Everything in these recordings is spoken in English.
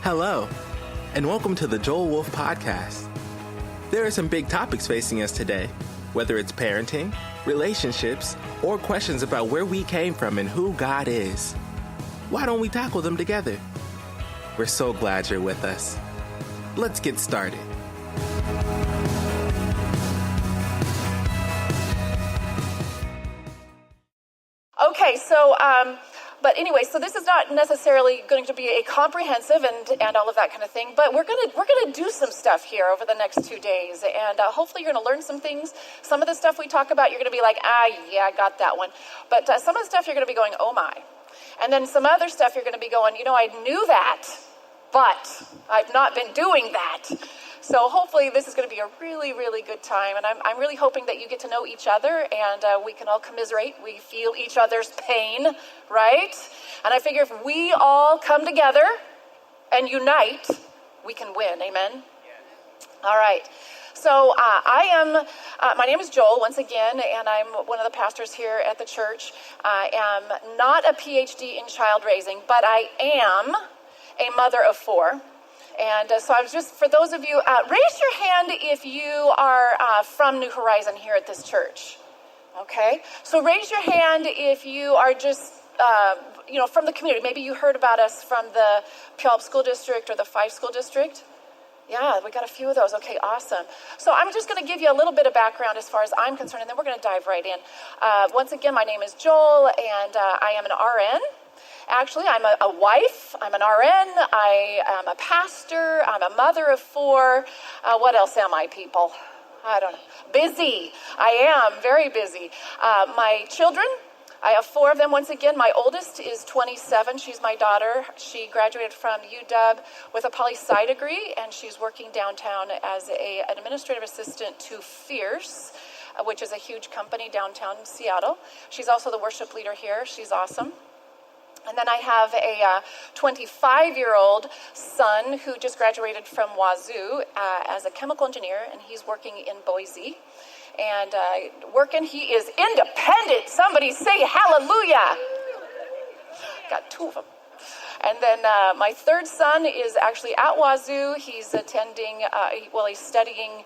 Hello, and welcome to the Joel Wolfe podcast. There are some big topics facing us today, whether it's parenting, relationships, or questions about where we came from and who God is. Why don't we tackle them together? We're so glad you're with us. Let's get started. Okay, but anyway, so this is not necessarily going to be a comprehensive and all of that kind of thing, but we're gonna do some stuff here over the next 2 days, and hopefully you're gonna learn some things. Some of the stuff we talk about, you're gonna be like, yeah, I got that one. But some of the stuff you're gonna be going, oh my. And then some other stuff you're gonna be going, I knew that, but I've not been doing that. So hopefully this is going to be a really, really good time. And I'm really hoping that you get to know each other and we can all commiserate. We feel each other's pain, right? And I figure if we all come together and unite, we can win. Amen? All right. So my name is Joel, once again, and I'm one of the pastors here at the church. I am not a PhD in child raising, but I am a mother of 4. And so I was just, for those of you, raise your hand if you are from New Horizon here at this church. Okay? So raise your hand if you are just, from the community. Maybe you heard about us from the Puyallup School District or the Fife School District. Yeah, we got a few of those. Okay, awesome. So I'm just going to give you a little bit of background as far as I'm concerned, and then we're going to dive right in. Once again, my name is Joel, and I am an RN. Actually, I'm a wife, I'm an RN, I am a pastor, I'm a mother of 4. What else am I, people? I don't know. Busy. I am very busy. My children, I have 4 of them. Once again, my oldest is 27. She's my daughter. She graduated from UW with a poli-sci degree, and she's working downtown as an administrative assistant to Fierce, which is a huge company downtown in Seattle. She's also the worship leader here. She's awesome. And then I have a 25-year-old son who just graduated from Wazoo as a chemical engineer, and he's working in Boise. And he is independent. Somebody say hallelujah. Got 2 of them. And then my 3rd son is actually at Wazoo. He's attending, he's studying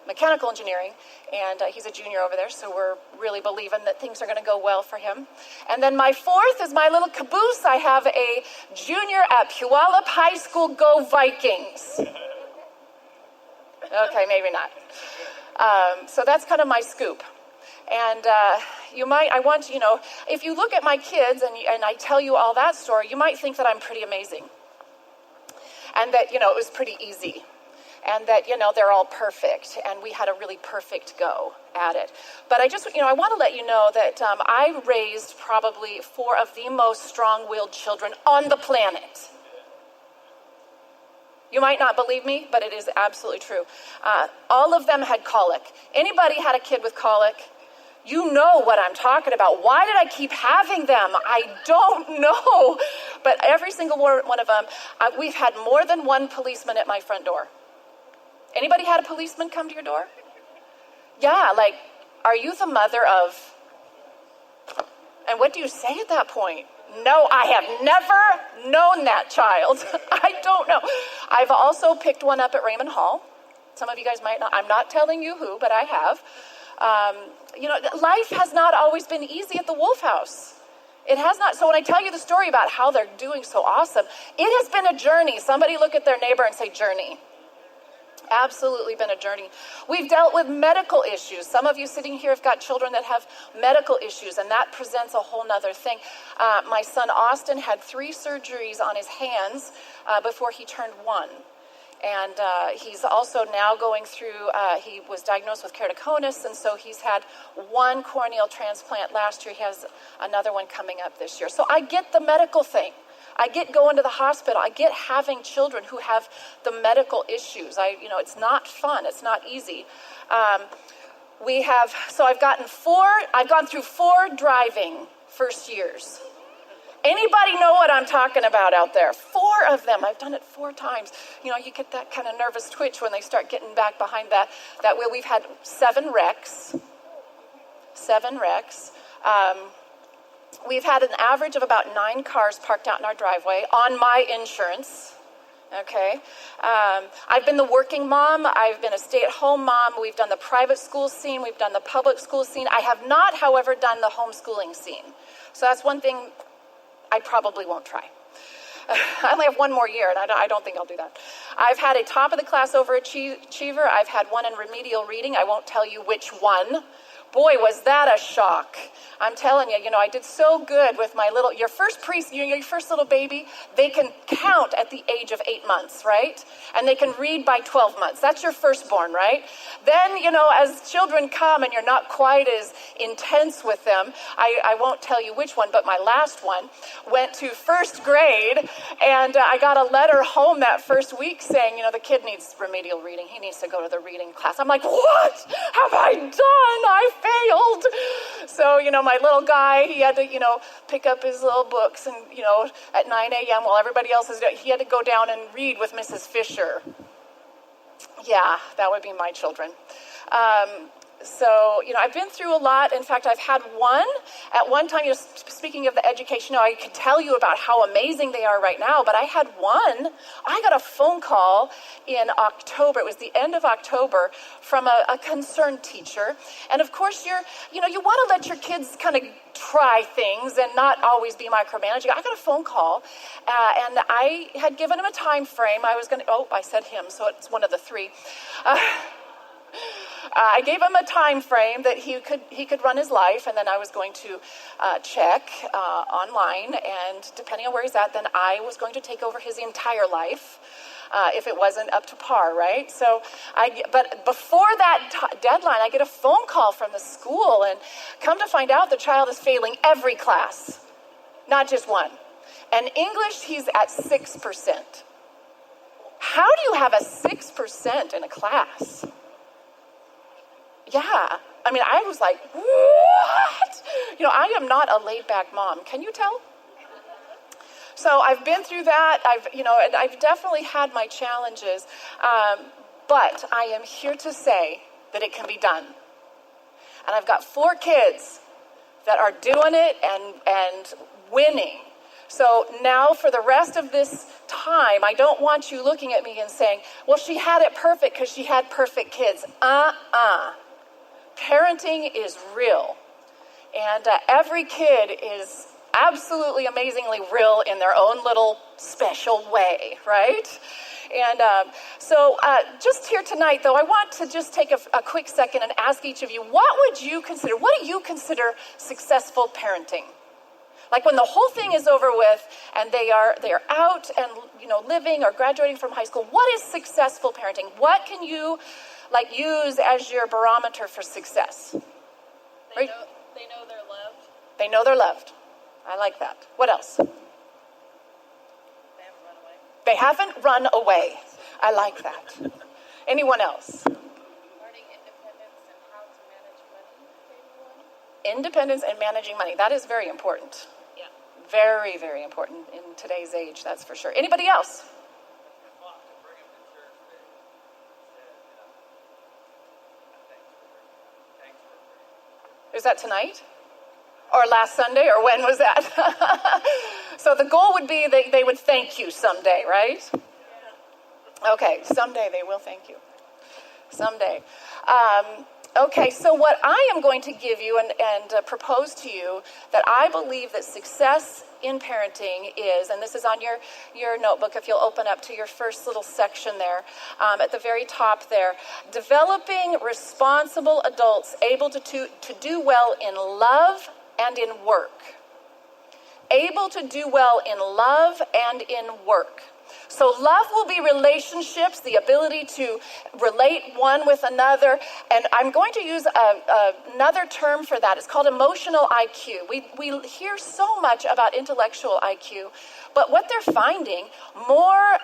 mechanical engineering, and he's a junior over there, so we're really believing that things are going to go well for him. And then my 4th is my little caboose. I have a junior at Puyallup High School. Go Vikings! Okay, maybe not. So that's kind of my scoop. And if you look at my kids and I tell you all that story, you might think that I'm pretty amazing. And that, it was pretty easy. And that, they're all perfect, and we had a really perfect go at it. But I want to let you know that I raised probably 4 of the most strong-willed children on the planet. You might not believe me, but it is absolutely true. All of them had colic. Anybody had a kid with colic? You know what I'm talking about. Why did I keep having them? I don't know. But every single one of them, we've had more than one policeman at my front door. Anybody had a policeman come to your door? Yeah, are you the mother of? And what do you say at that point? No, I have never known that child. I don't know. I've also picked one up at Raymond Hall. Some of you guys might not. I'm not telling you who, but I have. Life has not always been easy at the Wolfe House. It has not. So when I tell you the story about how they're doing so awesome, it has been a journey. Somebody look at their neighbor and say, journey. Absolutely been a journey. We've dealt with medical issues. Some of you sitting here have got children that have medical issues, and that presents a whole nother thing. My son Austin had 3 surgeries on his hands before he turned 1. And he's also now going through, he was diagnosed with keratoconus, and so he's had 1 corneal transplant last year. He has another one coming up this year. So I get the medical thing. I get going to the hospital. I get having children who have the medical issues. It's not fun. It's not easy. I've gone through 4 driving first years. Anybody know what I'm talking about out there? 4 of them. I've done it 4 times. You get that kind of nervous twitch when they start getting back behind that wheel. We've had 7 wrecks. We've had an average of about 9 cars parked out in our driveway on my insurance. Okay. I've been the working mom. I've been a stay-at-home mom. We've done the private school scene. We've done the public school scene. I have not, however, done the homeschooling scene. So that's one thing I probably won't try. I only have one more year, and I don't think I'll do that. I've had a top-of-the-class overachiever. I've had one in remedial reading. I won't tell you which one. Boy, was that a shock. I'm telling you, I did so good with my your first little baby, they can count at the age of 8 months, right? And they can read by 12 months. That's your firstborn, right? Then, as children come and you're not quite as intense with them, I won't tell you which one, but my last one went to first grade, and I got a letter home that first week saying, the kid needs remedial reading. He needs to go to the reading class. I'm like, what have I done? I failed. So, my little guy, he had to, pick up his little books and, at 9 a.m. while everybody else is doing, he had to go down and read with Mrs. Fisher. Yeah, that would be my children. So, I've been through a lot. In fact, I've had one. At one time, speaking of the education, I could tell you about how amazing they are right now, but I had one. I got a phone call in October. It was the end of October from a concerned teacher. And of course, you want to let your kids kind of try things and not always be micromanaging. I got a phone call, and I had given him a time frame. I said him, so it's one of the three. I gave him a time frame that he could run his life, and then I was going to check online, and depending on where he's at, then I was going to take over his entire life if it wasn't up to par, right? But before that deadline, I get a phone call from the school, and come to find out the child is failing every class, not just one. And English, he's at 6%. How do you have a 6% in a class? Yeah, I was like, what? I am not a laid-back mom. Can you tell? So I've been through that. I've definitely had my challenges, but I am here to say that it can be done. And I've got 4 kids that are doing it and winning. So now for the rest of this time, I don't want you looking at me and saying, well, she had it perfect because she had perfect kids. Parenting is real, and every kid is absolutely amazingly real in their own little special way, right? And so just here tonight, though, I want to just take a quick second and ask each of you, what do you consider successful parenting? Like when the whole thing is over with and they are out and living or graduating from high school, what is successful parenting? What can you use as your barometer for success? They know they're loved. They know they're loved. I like that. What else? They haven't run away. They haven't run away. I like that. Anyone else? Learning independence and how to manage money, maybe one. Independence and managing money. That is very important. Yeah. Very, very important in today's age, that's for sure. Anybody else? Is that tonight? Or last Sunday? Or when was that? So the goal would be they would thank you someday, right? Okay, someday they will thank you. Someday. Okay, so what I am going to give you and propose to you that I believe that success in parenting is, and this is on your notebook, if you'll open up to your first little section there, at the very top there, developing responsible adults able to do well in love and in work. Able to do well in love and in work. So love will be relationships, the ability to relate one with another. And I'm going to use another term for that. It's called emotional IQ. We hear so much about intellectual IQ, but what they're finding, more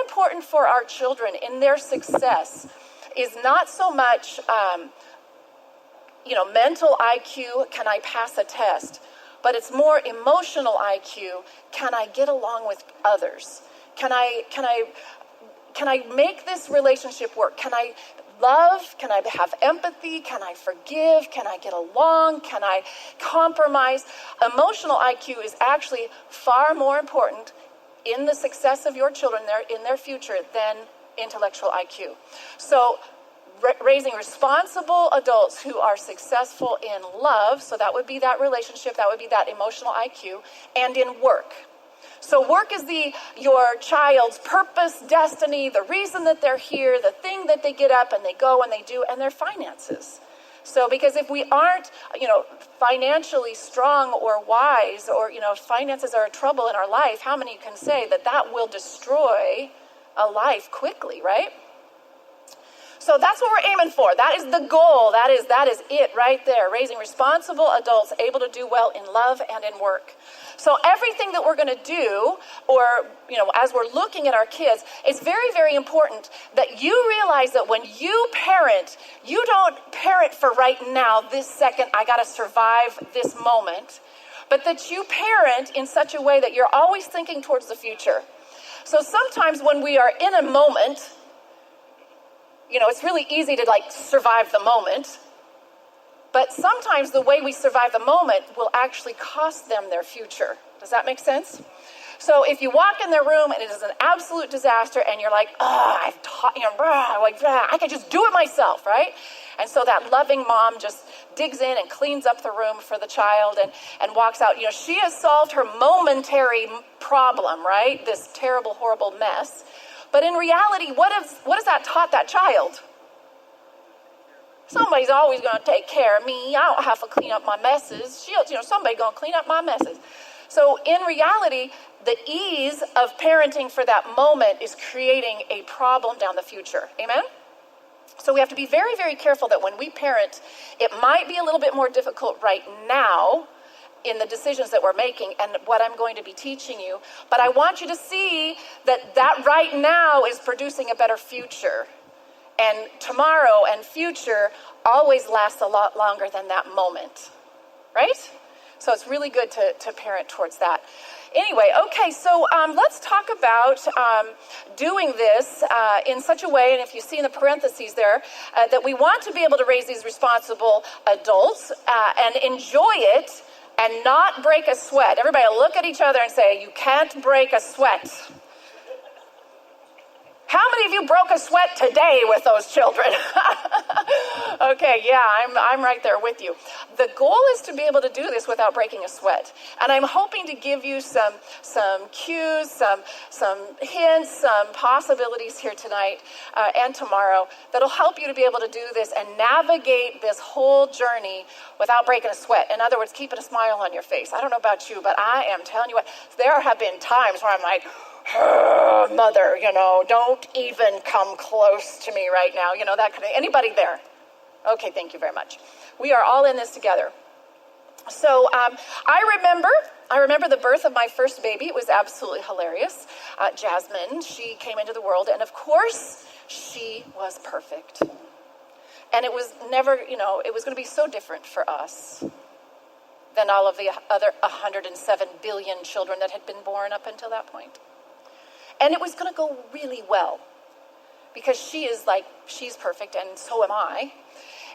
important for our children in their success is not so much, mental IQ, can I pass a test? But it's more emotional IQ, can I get along with others? Can I make this relationship work? Can I love? Can I have empathy? Can I forgive? Can I get along? Can I compromise? Emotional IQ is actually far more important in the success of your children in their future than intellectual IQ. So raising responsible adults who are successful in love, so that would be that relationship, that would be that emotional IQ, and in work. So work is your child's purpose, destiny, the reason that they're here, the thing that they get up and they go and they do, and their finances. So because if we aren't, financially strong or wise, or, if finances are a trouble in our life, how many can say that will destroy a life quickly, right? So that's what we're aiming for. That is the goal. That is it right there. Raising responsible adults able to do well in love and in work. So everything that we're going to do, or, as we're looking at our kids, it's very, very important that you realize that when you parent, you don't parent for right now, this second, I got to survive this moment, but that you parent in such a way that you're always thinking towards the future. So sometimes when we are in a moment, it's really easy to survive the moment. But sometimes the way we survive the moment will actually cost them their future. Does that make sense? So if you walk in their room and it is an absolute disaster and you're like, I've taught, I can just do it myself, right? And so that loving mom just digs in and cleans up the room for the child and walks out. She has solved her momentary problem, right? This terrible, horrible mess. But in reality, what has that taught that child? Somebody's always going to take care of me. I don't have to clean up my messes. Somebody's going to clean up my messes. So in reality, the ease of parenting for that moment is creating a problem down the future. Amen? So we have to be very, very careful that when we parent, it might be a little bit more difficult right now in the decisions that we're making and what I'm going to be teaching you. But I want you to see that right now is producing a better future. And tomorrow and future always lasts a lot longer than that moment, right? So it's really good to parent towards that. Anyway, okay, so let's talk about doing this in such a way, and if you see in the parentheses there, that we want to be able to raise these responsible adults and enjoy it and not break a sweat. Everybody look at each other and say, you can't break a sweat. How many of you broke a sweat today with those children? Okay, yeah, I'm right there with you. The goal is to be able to do this without breaking a sweat. And I'm hoping to give you some cues, some hints, some possibilities here tonight and tomorrow that'll help you to be able to do this and navigate this whole journey without breaking a sweat. In other words, keeping a smile on your face. I don't know about you, but I am telling you what, there have been times where I'm like, mother, don't even come close to me right now. That kind of, anybody there? Okay, thank you very much. We are all in this together. So I remember the birth of my first baby. It was absolutely hilarious. Jasmine, she came into the world, and of course, she was perfect. And it was never, it was going to be so different for us than all of the other 107 billion children that had been born up until that point. And it was going to go really well because she's perfect and so am I.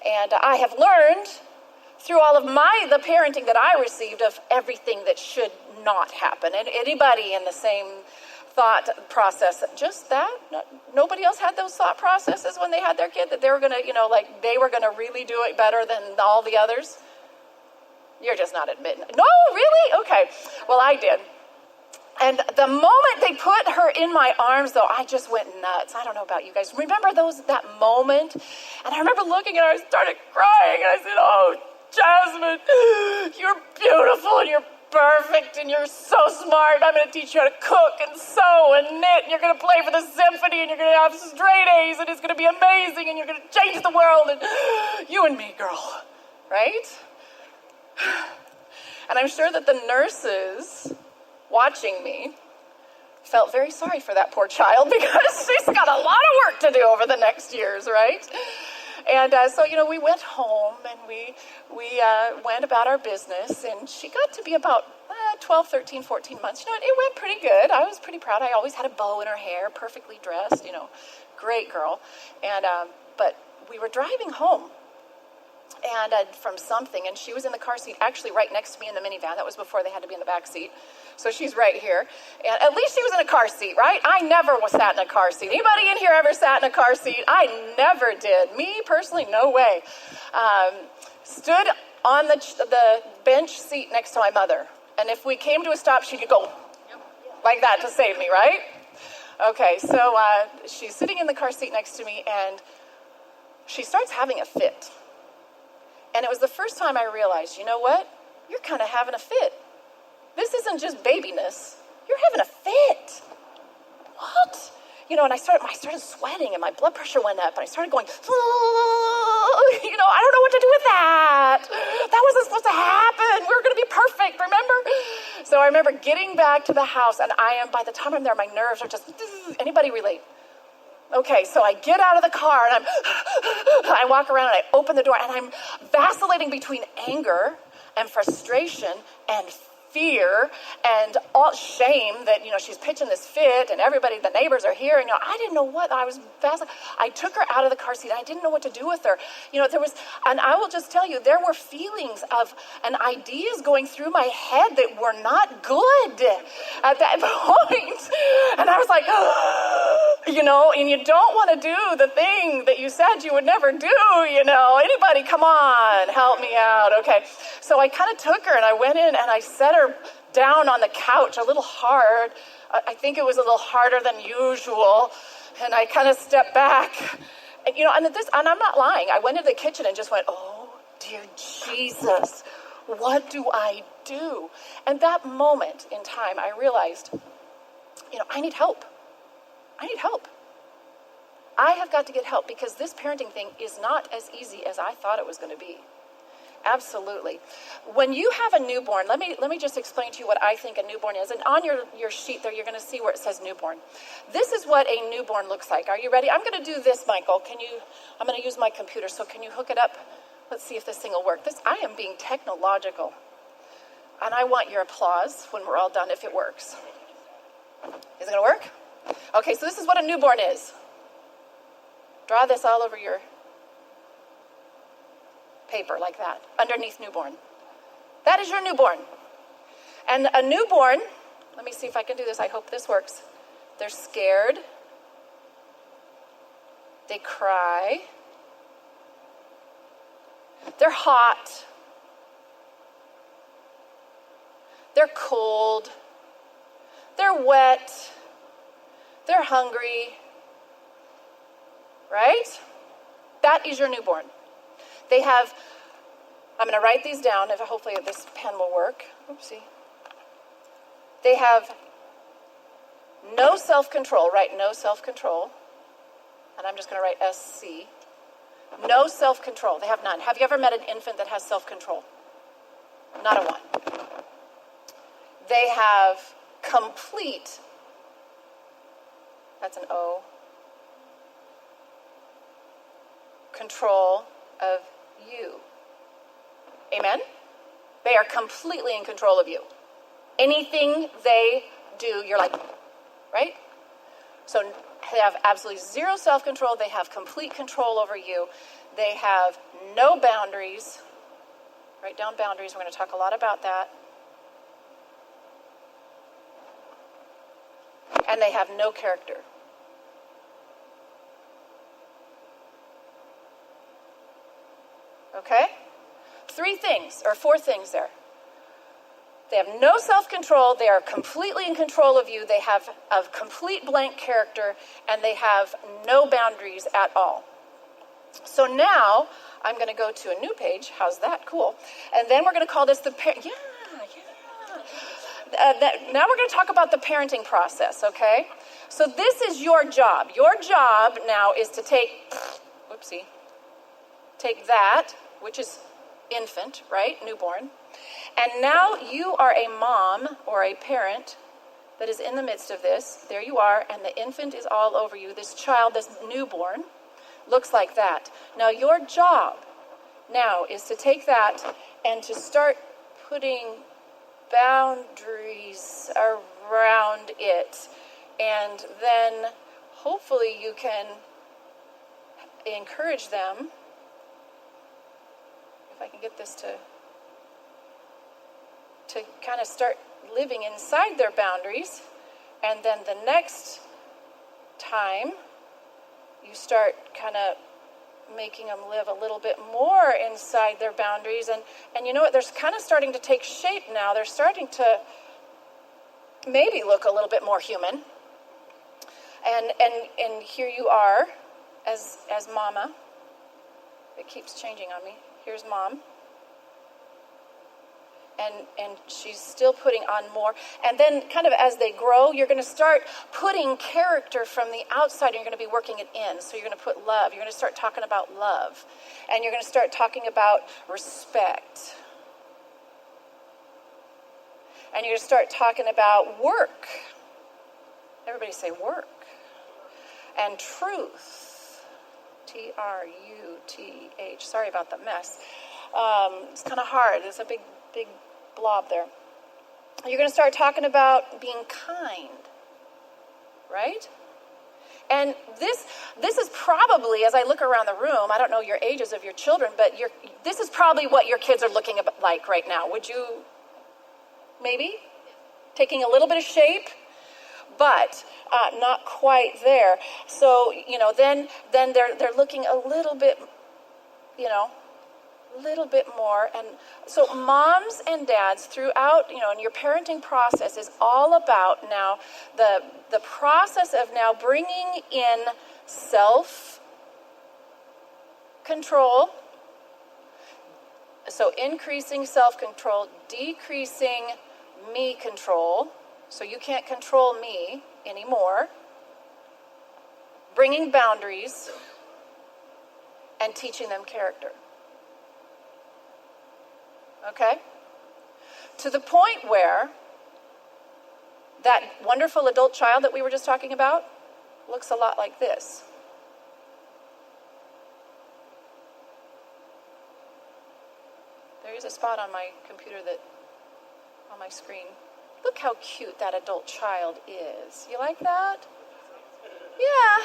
And I have learned through all of the parenting that I received of everything that should not happen. And anybody in the same thought process, just that, nobody else had those thought processes when they had their kid, that they were going to, they were going to really do it better than all the others? You're just not admitting it. No, really? Okay. Well, I did. And the moment they put her in my arms, though, I just went nuts. I don't know about you guys. Remember that moment? And I remember looking at her, I started crying, and I said, oh, Jasmine, you're beautiful, and you're perfect, and you're so smart. I'm going to teach you how to cook and sew and knit, and you're going to play for the symphony, and you're going to have straight A's, and it's going to be amazing, and you're going to change the world, and you and me, girl, right? And I'm sure that the nurses watching me felt very sorry for that poor child because she's got a lot of work to do over the next years, right? And so, we went home and we went about our business, and she got to be about 12, 13, 14 months. It went pretty good. I was pretty proud. I always had a bow in her hair, perfectly dressed, great girl. And but we were driving home and from something, and she was in the car seat, actually right next to me in the minivan. That was before they had to be in the back seat. So she's right here. And at least she was in a car seat, right? I never was sat in a car seat. Anybody in here ever sat in a car seat? I never did. Me, personally, no way. Stood on the bench seat next to my mother. And if we came to a stop, she could go like that to save me, right? Okay, so she's sitting in the car seat next to me, and she starts having a fit. And it was the first time I realized, you know what? You're kind of having a fit. This isn't just babiness. You're having a fit. What? You know, and I started sweating, and my blood pressure went up, and I started going, you know, I don't know what to do with that. That wasn't supposed to happen. We were going to be perfect, remember? So I remember getting back to the house, and by the time I'm there, my nerves are just, anybody relate? Okay, so I get out of the car, and I walk around, and I open the door, and I'm vacillating between anger and frustration and fear and all shame that, you know, she's pitching this fit and everybody, the neighbors are here, and, you know, I didn't know what, I took her out of the car seat. I didn't know what to do with her. You know, and I will just tell you, there were feelings of, and ideas going through my head that were not good at that point. And I was like, you know, and you don't want to do the thing that you said you would never do, you know. Anybody, come on, help me out. Okay, so I kind of took her, and I went in, and I set her down on the couch a little hard. I think it was a little harder than usual, and I kind of stepped back. And, you know, and I'm not lying. I went into the kitchen and just went, oh, dear Jesus, what do I do? And that moment in time, I realized, you know, I need help. I need help. I have got to get help, because this parenting thing is not as easy as I thought it was going to be. Absolutely. When you have a newborn, let me just explain to you what I think a newborn is. And on your sheet there, you're going to see where it says newborn. This is what a newborn looks like. Are you ready? I'm going to do this, Michael. I'm going to use my computer, so can you hook it up? Let's see if this thing will work. I am being technological. And I want your applause when we're all done if it works. Is it going to work? Okay, so this is what a newborn is. Draw this all over your paper like that, underneath newborn. That is your newborn. And a newborn, let me see if I can do this. I hope this works. They're scared. They cry. They're hot. They're cold. They're wet. They're hungry. Right? That is your newborn. They have, I'm going to write these down, if hopefully this pen will work. Oopsie. They have no self-control, write no self-control. And I'm just going to write SC. No self-control. They have none. Have you ever met an infant that has self-control? Not a one. They have complete, that's an O, control of you. Amen? They are completely in control of you. Anything they do, you're like, right? So they have absolutely zero self-control. They have complete control over you. They have no boundaries. Write down boundaries. We're going to talk a lot about that. And they have no character. Okay? 4 things there. They have no self-control. They are completely in control of you. They have a complete blank character, and they have no boundaries at all. So now I'm going to go to a new page. How's that? Cool. And then we're going to call this the now we're going to talk about the parenting process, okay? So this is your job. Your job now is to take that, which is infant, right? Newborn. And now you are a mom or a parent that is in the midst of this. There you are, and the infant is all over you. This child, this newborn, looks like that. Now your job now is to take that and to start putting boundaries around it. And then hopefully you can encourage them, if I can get this to kind of start living inside their boundaries. And then the next time, you start kind of making them live a little bit more inside their boundaries. And you know what? They're kind of starting to take shape now. They're starting to maybe look a little bit more human. And here you are as mama. It keeps changing on me. Here's mom. And she's still putting on more. And then kind of as they grow, you're going to start putting character from the outside, and you're going to be working it in. So you're going to put love. You're going to start talking about love. And you're going to start talking about respect. And you're going to start talking about work. Everybody say work. And truth. Truth. Sorry about the mess. It's kind of hard. It's a big blob there. You're going to start talking about being kind, right? And this is probably, as I look around the room, I don't know your ages of your children, but this is probably what your kids are looking like right now. Would you maybe taking a little bit of shape, but not quite there? So then they're looking a little bit, a little bit more. And so moms and dads throughout, in your parenting process is all about now the process of now bringing in self-control. So increasing self-control, decreasing me control. So you can't control me anymore. Bringing boundaries and teaching them character. Okay? To the point where that wonderful adult child that we were just talking about looks a lot like this. There is a spot on my computer on my screen. Look how cute that adult child is. You like that? Yeah.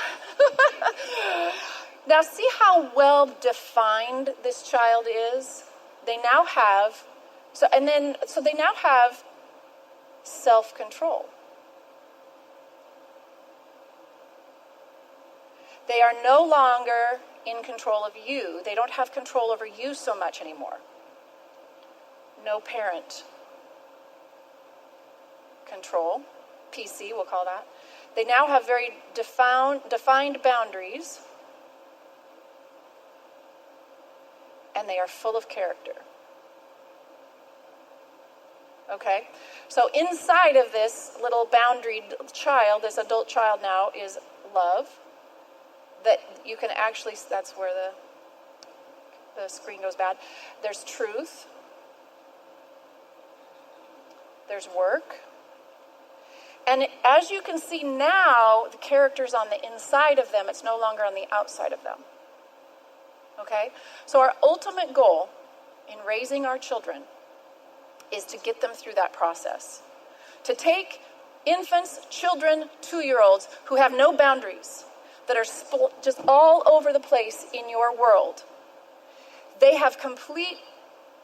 Now see how well defined this child is? They now have self-control. They are no longer in control of you. They don't have control over you so much anymore. No parent control, PC we'll call that. They now have very defined boundaries. And they are full of character. Okay? So inside of this little boundaried child, this adult child now, is love. That you can actually, that's where the screen goes bad. There's truth. There's work. And as you can see now, the character's on the inside of them. It's no longer on the outside of them. Okay? So our ultimate goal in raising our children is to get them through that process. To take infants, children, 2-year-olds who have no boundaries, that are just all over the place in your world. They have complete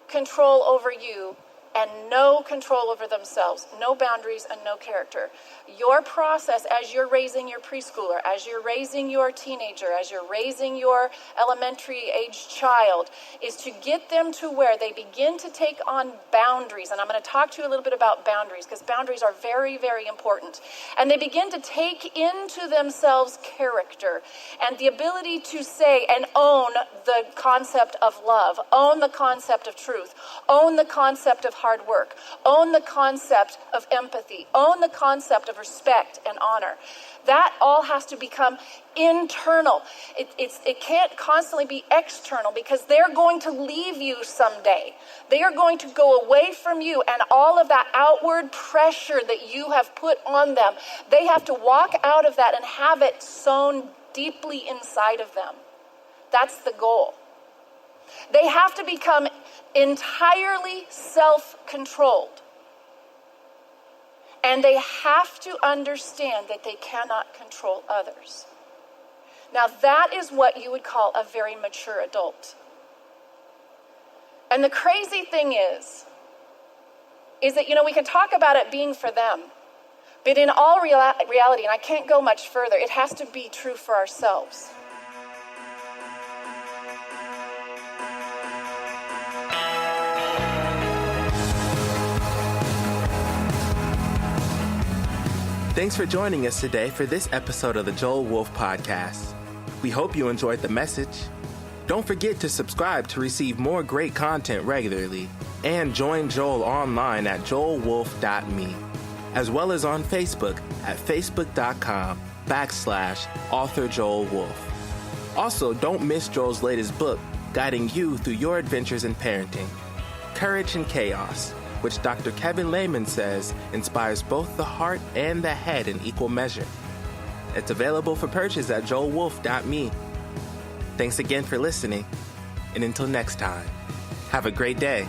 control over you and no control over themselves, no boundaries and no character. Your process as you're raising your preschooler, as you're raising your teenager, as you're raising your elementary age child, is to get them to where they begin to take on boundaries. And I'm going to talk to you a little bit about boundaries, because boundaries are very, very important. And they begin to take into themselves character and the ability to say and own the concept of love, own the concept of truth, own the concept of hard work, own the concept of empathy, own the concept of respect and honor. That all has to become internal. It can't constantly be external, because they're going to leave you someday. They are going to go away from you, and all of that outward pressure that you have put on them, they have to walk out of that and have it sown deeply inside of them. That's the goal. They have to become entirely self-controlled. And they have to understand that they cannot control others. Now that is what you would call a very mature adult. And the crazy thing is that, we can talk about it being for them, but in all reality, and I can't go much further, it has to be true for ourselves. Thanks for joining us today for this episode of the Joel Wolfe Podcast. We hope you enjoyed the message. Don't forget to subscribe to receive more great content regularly, and join Joel online at joelwolfe.me, as well as on Facebook at facebook.com/author Joel Wolfe. Also, don't miss Joel's latest book, guiding you through your adventures in parenting, Courage in Chaos, which Dr. Kevin Lehman says inspires both the heart and the head in equal measure. It's available for purchase at joelwolfe.me. Thanks again for listening, and until next time, have a great day.